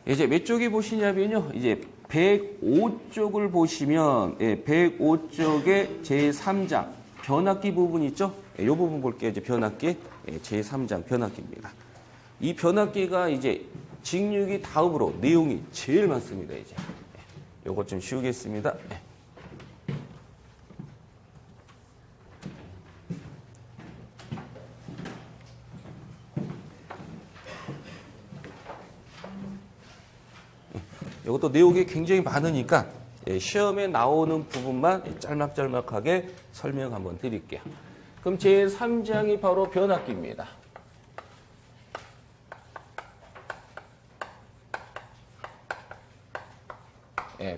이제 몇 쪽에 보시냐면요. 이제 105쪽을 보시면 105쪽에 제3장 변압기 부분 있죠? 이 부분 볼게요. 이제 변압기 제3장 변압기입니다. 이 변압기가 이제 직육이 다음으로 내용이 제일 많습니다. 이제 요거 좀 쉬우겠습니다. 이것도 내용이 굉장히 많으니까 시험에 나오는 부분만 짤막짤막하게 설명 한번 드릴게요. 그럼 제3장이 바로 변압기입니다.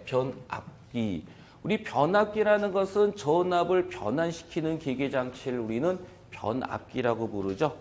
변압기. 우리 변압기라는 것은 전압을 변환시키는 기계장치를 우리는 변압기라고 부르죠.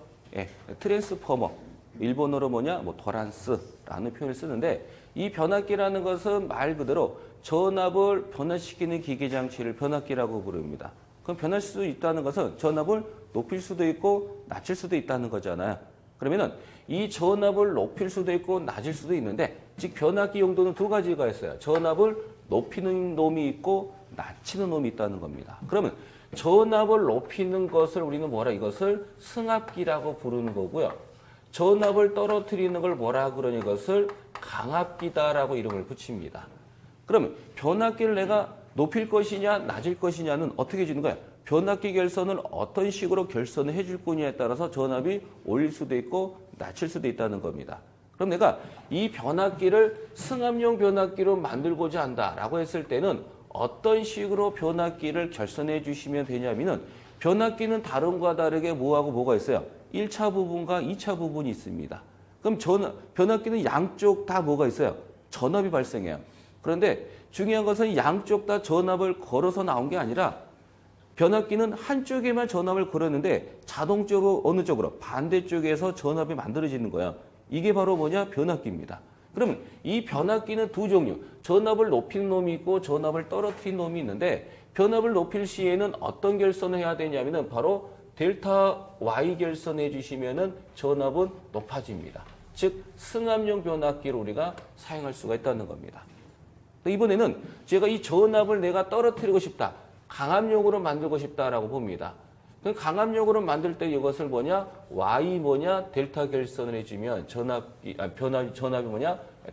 트랜스포머. 일본어로 뭐냐? 도란스라는 표현을 쓰는데 이 변압기라는 것은 말 그대로 전압을 변화시키는 기계장치를 변압기라고 부릅니다. 그럼 변할 수 있다는 것은 전압을 높일 수도 있고 낮출 수도 있다는 거잖아요. 그러면은 이 전압을 높일 수도 있고 낮을 수도 있는데 즉 변압기 용도는 두 가지가 있어요. 전압을 높이는 놈이 있고 낮추는 놈이 있다는 겁니다. 그러면 전압을 높이는 것을 우리는 이것을 승합기라고 부르는 거고요. 전압을 떨어뜨리는 걸 뭐라 그러니 이것을 강압기다라고 이름을 붙입니다. 그러면 변압기를 내가 높일 것이냐 낮을 것이냐는 어떻게 주는 거야? 변압기 결선을 어떤 식으로 결선을 해줄 거냐에 따라서 전압이 올릴 수도 있고 낮출 수도 있다는 겁니다. 그럼 내가 이 변압기를 승합용 변압기로 만들고자 한다라고 했을 때는 어떤 식으로 변압기를 결선해 주시면 되냐면은 변압기는 다른과 다르게 뭐하고 뭐가 있어요? 1차 부분과 2차 부분이 있습니다. 그럼 변압기는 양쪽 다 뭐가 있어요? 전압이 발생해요. 그런데 중요한 것은 양쪽 다 전압을 걸어서 나온 게 아니라 변압기는 한쪽에만 전압을 걸었는데 자동적으로 어느 쪽으로? 반대쪽에서 전압이 만들어지는 거야. 이게 바로 뭐냐? 변압기입니다. 그러면 이 변압기는 두 종류. 전압을 높이는 놈이 있고 전압을 떨어뜨리는 놈이 있는데 변압을 높일 시에는 어떤 결선을 해야 되냐면은 바로 델타 Y 결선해 주시면은 전압은 높아집니다. 즉 승합용 변압기를 우리가 사용할 수가 있다는 겁니다. 이번에는 제가 이 전압을 내가 떨어뜨리고 싶다. 강압용으로 만들고 싶다라고 봅니다. 그럼 강압용으로 만들 때 이것을 뭐냐? Y 델타 결선을 해주면 전압이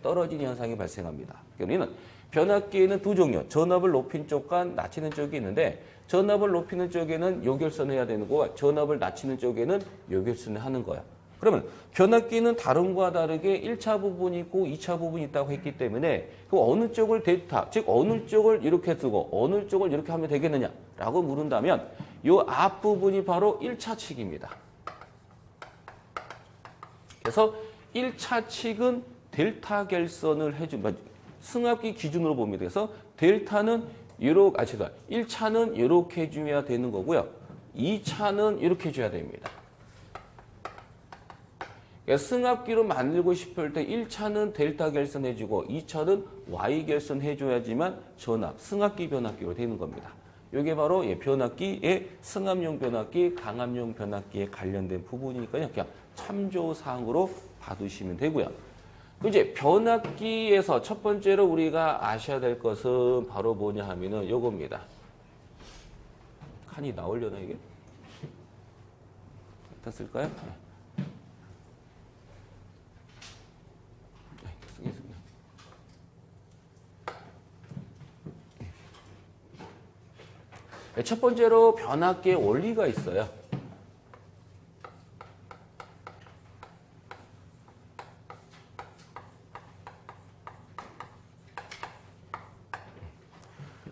떨어지는 현상이 발생합니다. 우리는 변압기에는 두 종류, 전압을 높인 쪽과 낮추는 쪽이 있는데 전압을 높이는 쪽에는 요 결선을 해야 되는 거고 전압을 낮추는 쪽에는 요 결선을 하는 거야. 그러면 변압기는 다른과 다르게 1차 부분이 있고 2차 부분이 있다고 했기 때문에 그 어느 쪽을 델타, 즉 어느 쪽을 이렇게 두고 어느 쪽을 이렇게 하면 되겠느냐라고 물은다면 요 앞부분이 바로 1차 측입니다. 그래서 1차 측은 델타 결선을 해준 승합기 기준으로 봅니다. 그래서 델타는 1차는 이렇게 해줘야 되는 거고요. 2차는 이렇게 해줘야 됩니다. 그러니까 승합기로 만들고 싶을 때 1차는 델타 결선 해주고 2차는 Y 결선 해줘야지만 전압, 승합기 변압기로 되는 겁니다. 이게 바로 변압기의 승합용 변압기, 강압용 변압기에 관련된 부분이니까요. 그냥 참조사항으로 봐두시면 되고요. 이제 변압기에서 첫 번째로 우리가 아셔야 될 것은 바로 뭐냐 하면은 요겁니다. 칸이 나오려나 이게? 다 쓸까요? 쓰겠습니다. 첫 번째로 변압기의 원리가 있어요.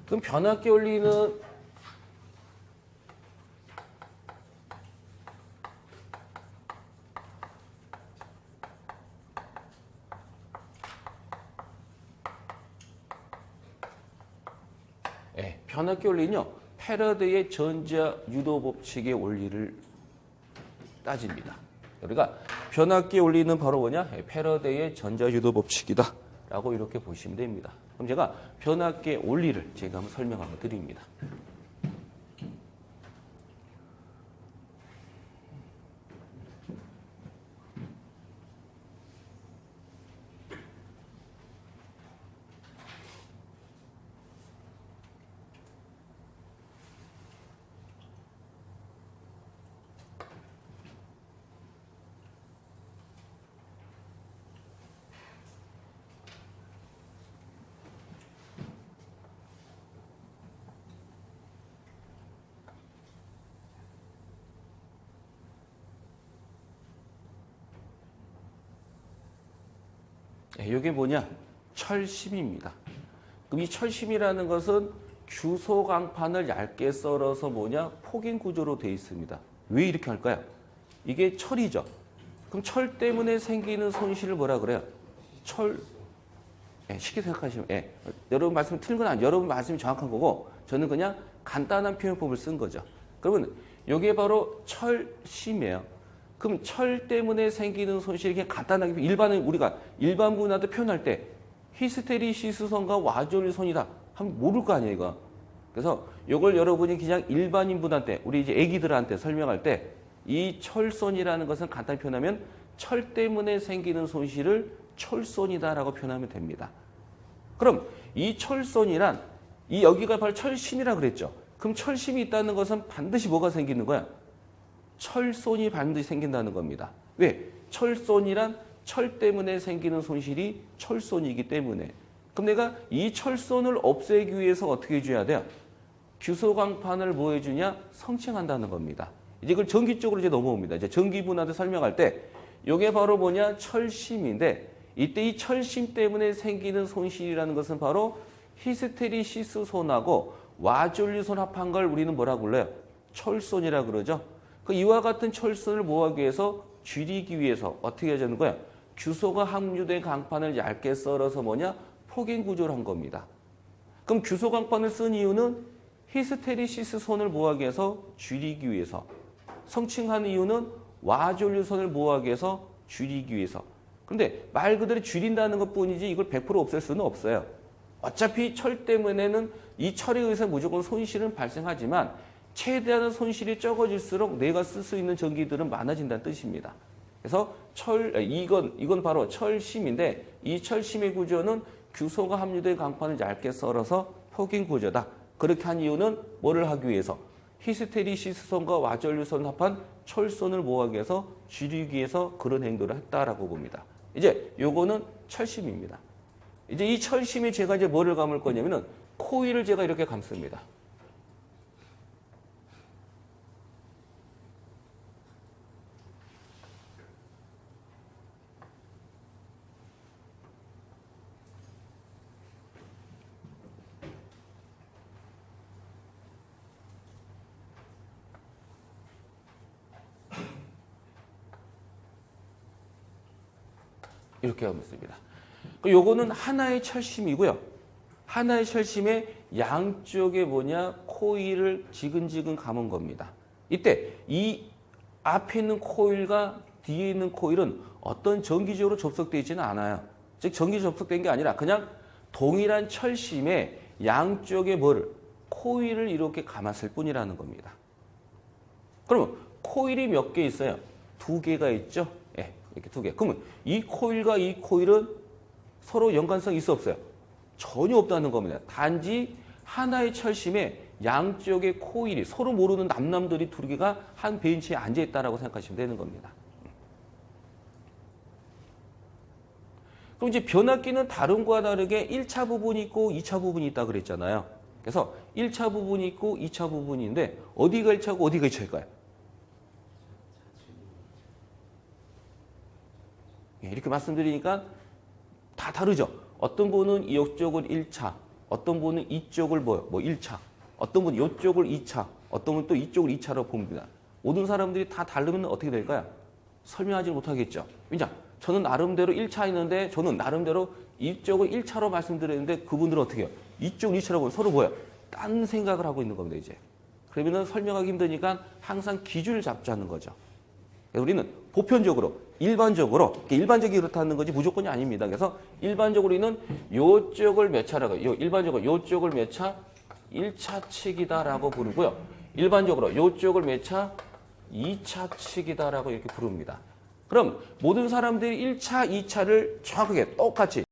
그럼 변압기 원리는 변압기 원리는요. 패러데이의 전자 유도 법칙의 원리를 따집니다. 우리가 변압기 원리는 바로 뭐냐? 패러데이의 전자 유도 법칙이다. 라고 이렇게 보시면 됩니다. 그럼 제가 변압기의 원리를 제가 한번 설명 한번 드립니다. 이게 뭐냐? 철심입니다. 그럼 이 철심이라는 것은 규소 강판을 얇게 썰어서 뭐냐? 폭인 구조로 되어 있습니다. 왜 이렇게 할까요? 이게 철이죠. 그럼 철 때문에 생기는 손실을 뭐라 그래요? 철. 쉽게 생각하시면, 여러분 말씀 틀린 건 아니에요. 여러분 말씀이 정확한 거고, 저는 그냥 간단한 표현법을 쓴 거죠. 그러면 이게 바로 철심이에요. 그럼 철 때문에 생기는 손실이 그냥 간단하게 우리가 일반 분한테 표현할 때 히스테리시스선과 와졸선이다 하면 모를 거 아니에요, 이거. 그래서 이걸 여러분이 그냥 일반인 분한테 우리 이제 애기들한테 설명할 때 이 철손이라는 것은 간단히 표현하면 철 때문에 생기는 손실을 철손이다라고 표현하면 됩니다. 그럼 이 철손이란 여기가 바로 철심이라 그랬죠. 그럼 철심이 있다는 것은 반드시 뭐가 생기는 거야? 철손이 반드시 생긴다는 겁니다. 왜? 철손이란 철 때문에 생기는 손실이 철손이기 때문에. 그럼 내가 이 철손을 없애기 위해서 어떻게 해줘야 돼요? 규소강판을 뭐 해주냐? 성층한다는 겁니다. 이제 이걸 전기 쪽으로 이제 넘어옵니다. 이제 전기분한테 설명할 때 이게 바로 뭐냐? 철심인데 이때 이 철심 때문에 생기는 손실이라는 것은 바로 히스테리시스손하고 와졸류손 합한 걸 우리는 뭐라고 불러요? 철손이라 그러죠. 그 이와 같은 철손을 뭐하기 위해서? 줄이기 위해서 어떻게 하자는 거야? 규소가 함유된 강판을 얇게 썰어서 뭐냐? 폭인 구조를 한 겁니다. 그럼 규소 강판을 쓴 이유는 히스테리시스손을 뭐하기 위해서? 줄이기 위해서. 성층하는 이유는 와졸류손을 뭐하기 위해서? 줄이기 위해서. 그런데 말 그대로 줄인다는 것뿐이지 이걸 100% 없앨 수는 없어요. 어차피 철 때문에는 이 철에 의해서 무조건 손실은 발생하지만 최대한 손실이 적어질수록 내가 쓸 수 있는 전기들은 많아진다는 뜻입니다. 그래서 이건 바로 철심인데 이 철심의 구조는 규소가 함유된 강판을 얇게 썰어서 폭인 구조다. 그렇게 한 이유는 뭐를 하기 위해서? 히스테리시스손과 와졸류손 합한 철손을 뭐하기 위해서? 줄이기 위해서 그런 행동을 했다라고 봅니다. 이제 요거는 철심입니다. 이제 이 철심에 제가 이제 뭐를 감을 거냐면은 코일을 제가 이렇게 감습니다. 이렇게 하고 있습니다. 요거는 하나의 철심이고요. 하나의 철심의 양쪽에 뭐냐? 코일을 지근지근 감은 겁니다. 이때 이 앞에 있는 코일과 뒤에 있는 코일은 어떤 전기적으로 접속되어 있지는 않아요. 즉 전기 접속된 게 아니라 그냥 동일한 철심의 양쪽에 코일을 이렇게 감았을 뿐이라는 겁니다. 그러면 코일이 몇 개 있어요? 2개가 있죠? 이렇게 2개. 그러면 이 코일과 이 코일은 서로 연관성이 있어 없어요? 전혀 없다는 겁니다. 단지 하나의 철심에 양쪽의 코일이 서로 모르는 남남들이 2개가 한 벤치에 앉아있다라고 생각하시면 되는 겁니다. 그럼 이제 변압기는 다른 거와 다르게 1차 부분이 있고 2차 부분이 있다고 그랬잖아요. 그래서 1차 부분이 있고 2차 부분이 있는데 어디가 1차고 어디가 2차일까요? 이렇게 말씀드리니까 다 다르죠. 어떤 분은 이쪽을 1차, 어떤 분은 이쪽을 1차, 어떤 분은 이쪽을 2차, 어떤 분은 또 이쪽을 2차로 봅니다. 모든 사람들이 다 다르면 어떻게 될까요? 설명하지 못하겠죠. 왜냐? 저는 나름대로 1차 있는데 저는 나름대로 이쪽을 1차로 말씀드렸는데 그분들은 어떻게 해요? 이쪽 2차로 보면 서로 딴 생각을 하고 있는 겁니다, 이제. 그러면은 설명하기 힘드니까 항상 기준을 잡자는 거죠. 우리는 보편적으로, 일반적으로 그렇다는 거지 무조건이 아닙니다. 그래서 일반적으로 우리는 요쪽을 몇 차라고 해요? 일반적으로 요쪽을 몇 차? 1차 측이다라고 부르고요. 일반적으로 요쪽을 몇 차? 2차 측이다라고 이렇게 부릅니다. 그럼 모든 사람들이 1차, 2차를 정확하게 똑같이